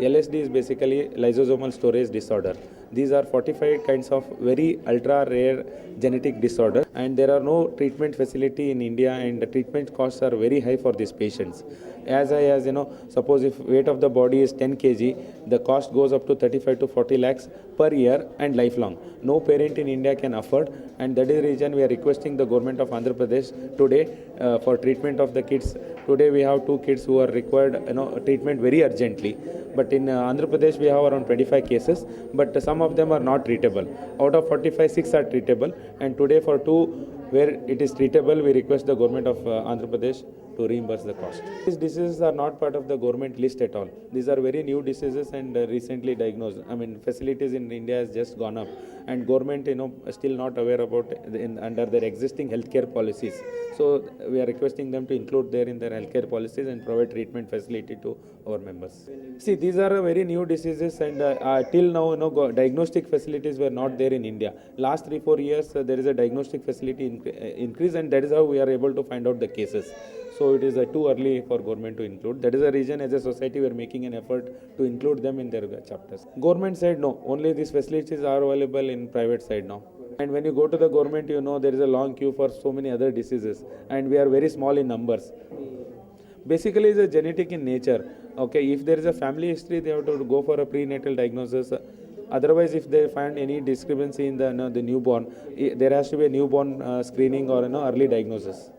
LSD is basically lysosomal storage disorder. These are 45 kinds of very ultra rare genetic disorder, and there are no treatment facility in India, and the treatment costs are very high for these patients. As high as, suppose if weight of the body is 10 kg, the cost goes up to 35 to 40 lakhs per year and lifelong. No parent in India can afford, and that is the reason we are requesting the government of Andhra Pradesh today for treatment of the kids. Today we have 2 kids who are required treatment very urgently, but in Andhra Pradesh we have around 25 cases, but some of them are not treatable. Out of 45, 6 are treatable, and today for 2 where it is treatable, we request the government of Andhra Pradesh to reimburse the cost. These diseases are not part of the government list at all. These are very new diseases and recently diagnosed. I mean, facilities in India has just gone up, and government, still not aware about under their existing healthcare policies. So we are requesting them to include there in their healthcare policies and provide treatment facility to our members. See, these are very new diseases, and till now, diagnostic facilities were not there in India. Last 3-4 years, there is a diagnostic facility increase, and that is how we are able to find out the cases. So it is too early for government to include. That is the reason as a society we are making an effort to include them in their chapters. Government side, no. Only these facilities are available in private side now. And when you go to the government, there is a long queue for so many other diseases, and we are very small in numbers. Basically, it's a genetic in nature. Okay, if there is a family history, they have to go for a prenatal diagnosis. Otherwise, if they find any discrepancy in the newborn, there has to be a newborn screening or early diagnosis.